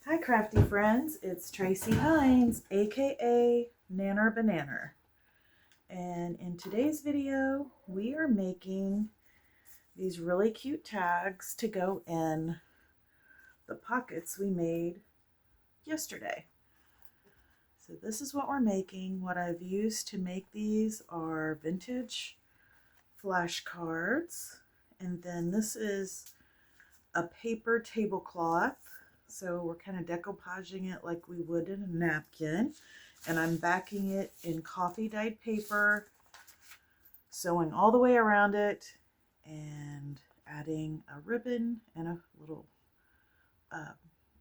Hi crafty friends, it's Tracy Hines, aka Nanner Bananer. And in today's video, we are making these really cute tags to go in the pockets we made yesterday. So this is what we're making. What I've used to make these are vintage flashcards. And then this is a paper tablecloth. So we're kind of decoupaging it like we would in a napkin. And I'm backing it in coffee dyed paper, sewing all the way around it, and adding a ribbon and a little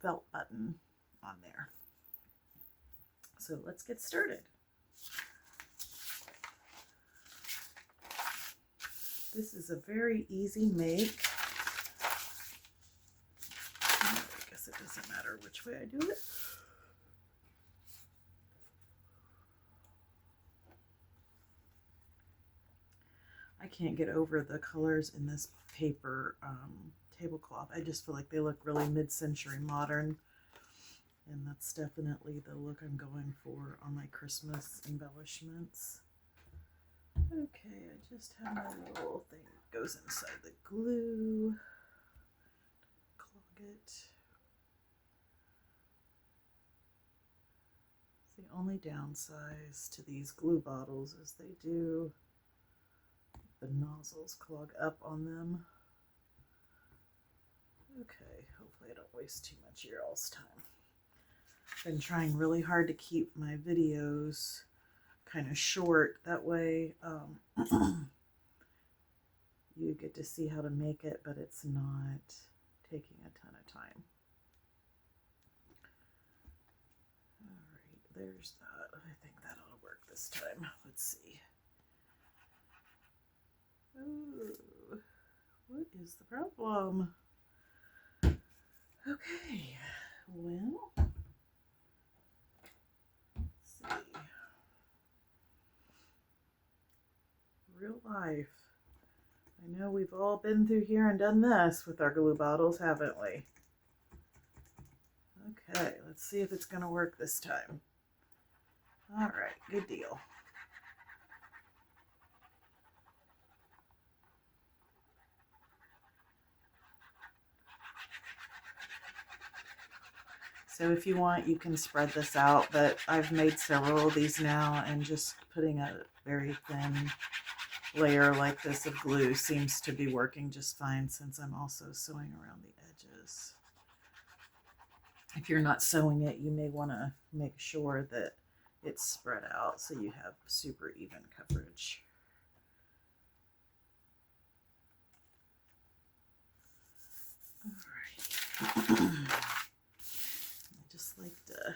felt button on there. So let's get started. This is a very easy make. I guess it doesn't matter which way I do it. I can't get over the colors in this paper tablecloth. I just feel like they look really mid-century modern, and that's definitely the look I'm going for on my Christmas embellishments. Okay, I just have my little thing that goes inside the glue. Clog it. The only downside to these glue bottles is they do, the nozzles clog up on them. Okay, hopefully I don't waste too much of your all's time. Been trying really hard to keep my videos kind of short. That way you get to see how to make it, but it's not taking a ton of time. All right, there's that. I think that ought to work this time. Let's see. Oh, what is the problem? Okay, well, let's see. Real life. I know we've all been through here and done this with our glue bottles, haven't we? Okay, let's see if it's going to work this time. All right, good deal. So if you want, you can spread this out, but I've made several of these now, and just putting a very thin layer like this of glue seems to be working just fine, since I'm also sewing around the edges. If you're not sewing it, you may want to make sure that it's spread out so you have super even coverage. All right. I just like to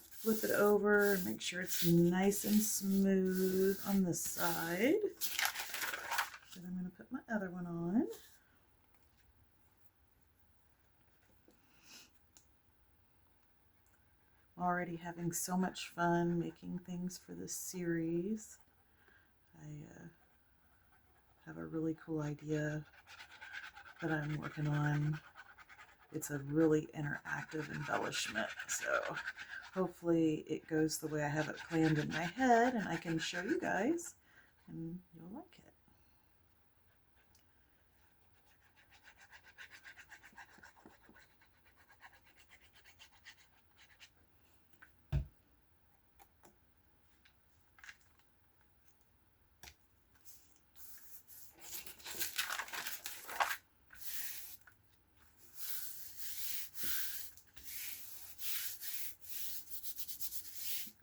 flip it over and make sure it's nice and smooth on this side. Then I'm going to put my other one on. I'm already having so much fun making things for this series. I have a really cool idea that I'm working on. It's a really interactive embellishment, so hopefully it goes the way I have it planned in my head, and I can show you guys and you'll like it.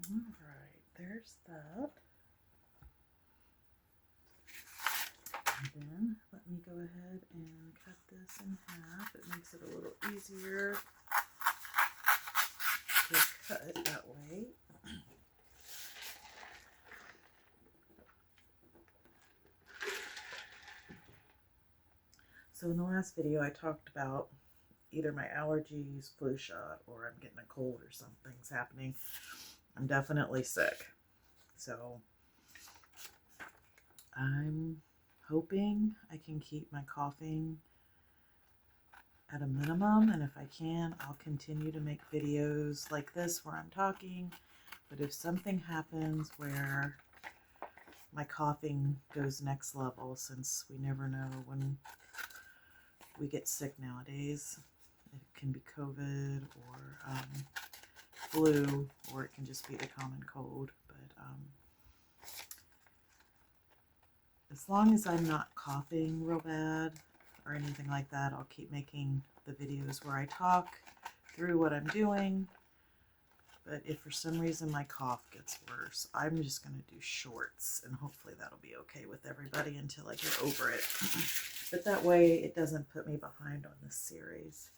Alright, there's that. And then let me go ahead and cut this in half. It makes it a little easier to cut that way. So in the last video I talked about either my allergies, flu shot, or I'm getting a cold or something's happening. I'm definitely sick. So I'm hoping I can keep my coughing at a minimum, and if I can, I'll continue to make videos like this where I'm talking. But if something happens where my coughing goes next level, since we never know when we get sick nowadays, it can be COVID or flu, or it can just be the common cold. But as long as I'm not coughing real bad or anything like that, I'll keep making the videos where I talk through what I'm doing. But if for some reason my cough gets worse, I'm just going to do shorts, and hopefully that'll be okay with everybody until I get over it. But that way it doesn't put me behind on this series.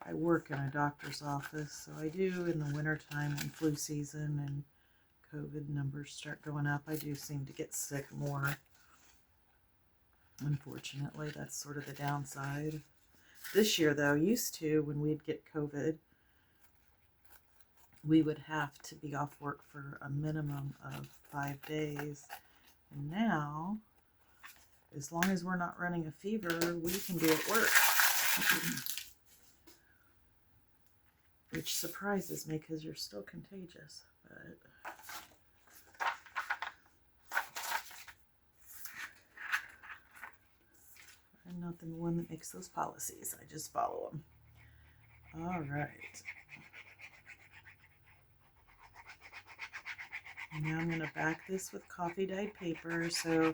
I work in a doctor's office, so I do in the wintertime when flu season and COVID numbers start going up. I do seem to get sick more. Unfortunately, that's sort of the downside. This year, though, used to, when we'd get COVID, we would have to be off work for a minimum of 5 days. And now, as long as we're not running a fever, we can be at work. Which surprises me because you're still contagious. But I'm not the one that makes those policies. I just follow them. All right. Now I'm going to back this with coffee dyed paper so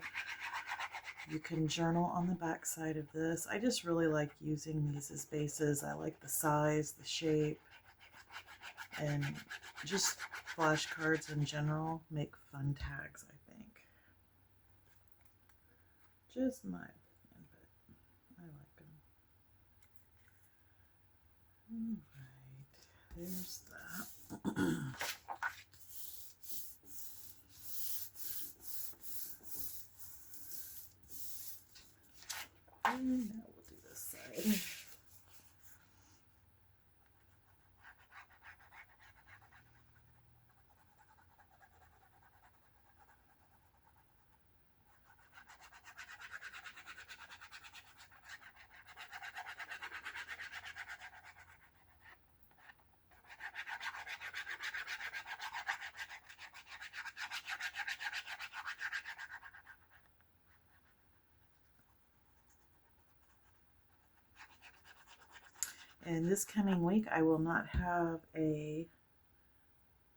you can journal on the back side of this. I just really like using these as bases. I like the size, the shape, and just flashcards in general make fun tags, I think. Just my opinion, but I like them. All right, there's that. And now we'll do this side. And this coming week, I will not have a,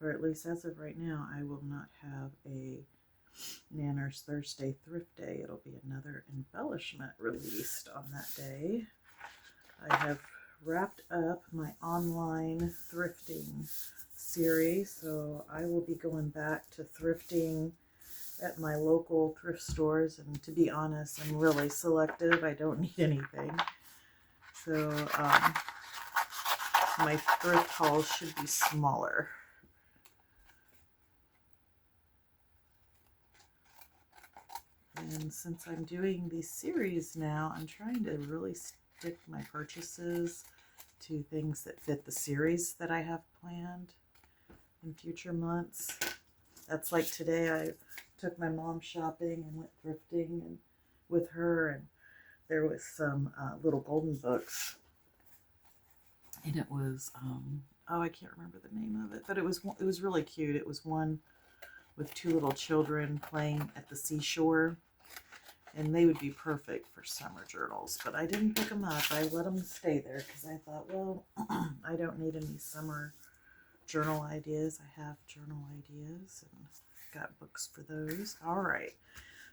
or at least as of right now, I will not have a Nanner's Thursday Thrift Day. It'll be another embellishment released on that day. I have wrapped up my online thrifting series, so I will be going back to thrifting at my local thrift stores. And to be honest, I'm really selective. I don't need anything. So my thrift hauls should be smaller. And since I'm doing these series now, I'm trying to really stick my purchases to things that fit the series that I have planned in future months. That's like today I took my mom shopping and went thrifting and with her, and there was some little golden books, and it was oh, I can't remember the name of it, but it was really cute. It was one with two little children playing at the seashore, and they would be perfect for summer journals. But I didn't pick them up. I let them stay there because I thought, well, I don't need any summer journal ideas. I have journal ideas and got books for those. All right.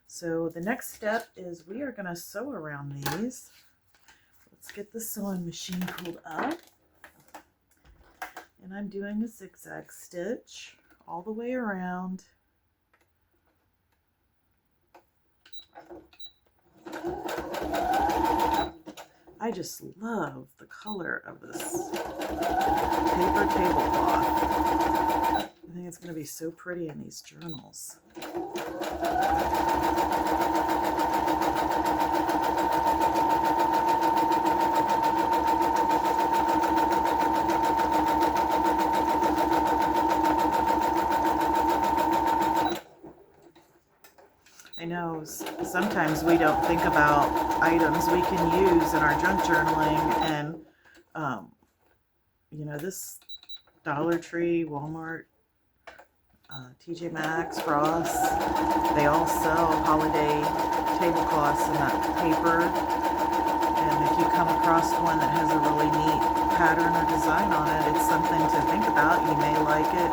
So the next step is we are going to sew around these. Let's get the sewing machine pulled up. And I'm doing a zigzag stitch all the way around. I just love the color of this paper tablecloth. I think it's going to be so pretty in these journals. I know sometimes we don't think about items we can use in our junk journaling, and um, you know, this Dollar Tree, Walmart, TJ Maxx, Ross, they all sell holiday tablecloths in that paper. And if you come across one that has a really neat pattern or design on it, it's something to think about. You may like it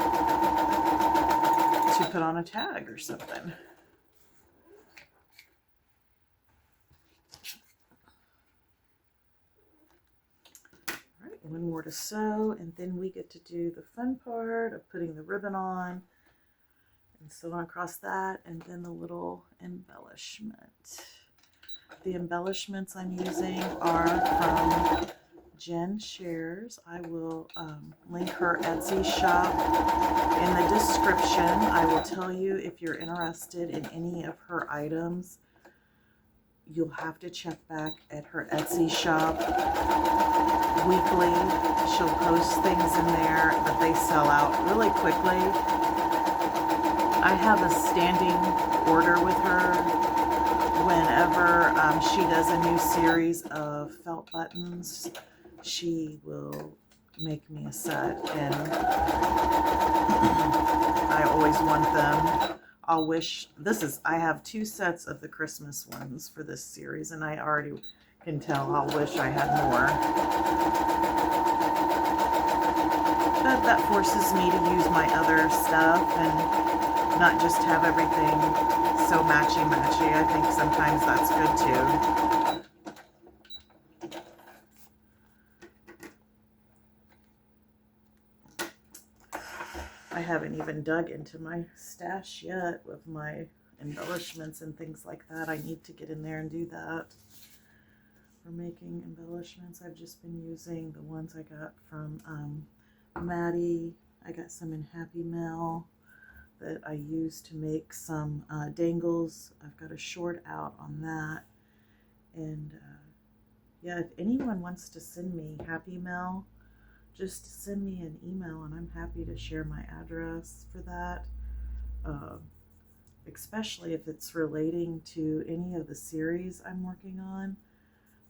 to put on a tag or something. All right, one more to sew, and then we get to do the fun part of putting the ribbon on and sew on across that, and then the little embellishment. The embellishments I'm using are from Jen Shares. I will link her Etsy shop in the description. I will tell you if you're interested in any of her items. You'll have to check back at her Etsy shop weekly. She'll post things in there, but they sell out really quickly. I have a standing order with her. Whenever she does a new series of felt buttons, she will make me a set, and I always want them. I have 2 sets of the Christmas ones for this series, and I already can tell I'll wish I had more. But that forces me to use my other stuff and not just have everything so matchy-matchy. I think sometimes that's good too. I haven't even dug into my stash yet with my embellishments and things like that. I need to get in there and do that. For making embellishments, I've just been using the ones I got from Maddie. I got some in Happy Mail that I use to make some dangles. I've got a short out on that. And yeah, if anyone wants to send me Happy Mail, just send me an email and I'm happy to share my address for that. Especially if it's relating to any of the series I'm working on.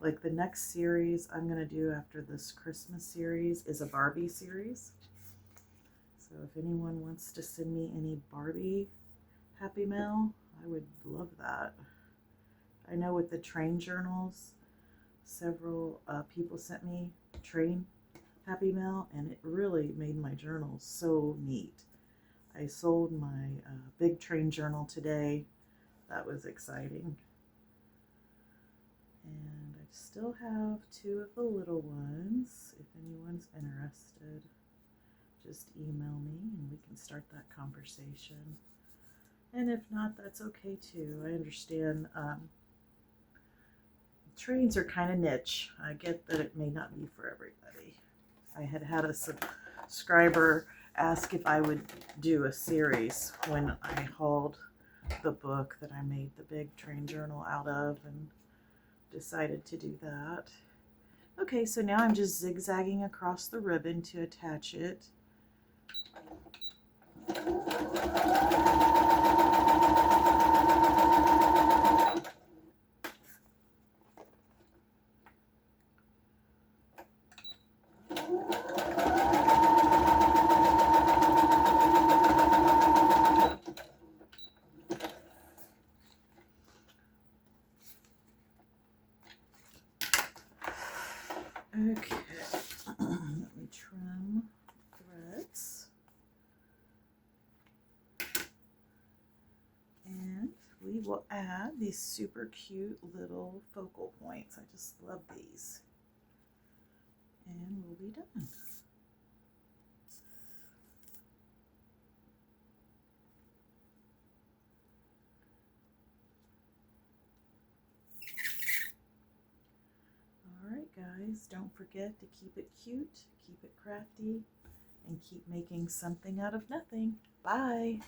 Like the next series I'm going to do after this Christmas series is a Barbie series. So if anyone wants to send me any Barbie Happy Mail, I would love that. I know with the train journals, several people sent me train Happy Mail, and it really made my journals so neat. I sold my big train journal today. That was exciting. And I still have 2 of the little ones. If anyone's interested, just email me and we can start that conversation. And if not, that's okay too. I understand trains are kind of niche. I get that it may not be for everybody. I had a subscriber ask if I would do a series when I hauled the book that I made the big train journal out of, and decided to do that. Okay, so now I'm just zigzagging across the ribbon to attach it. Okay, let me trim threads. And we will add these super cute little focal points. I just love these. And we'll be done. Alright guys, don't forget to keep it cute, keep it crafty, and keep making something out of nothing. Bye!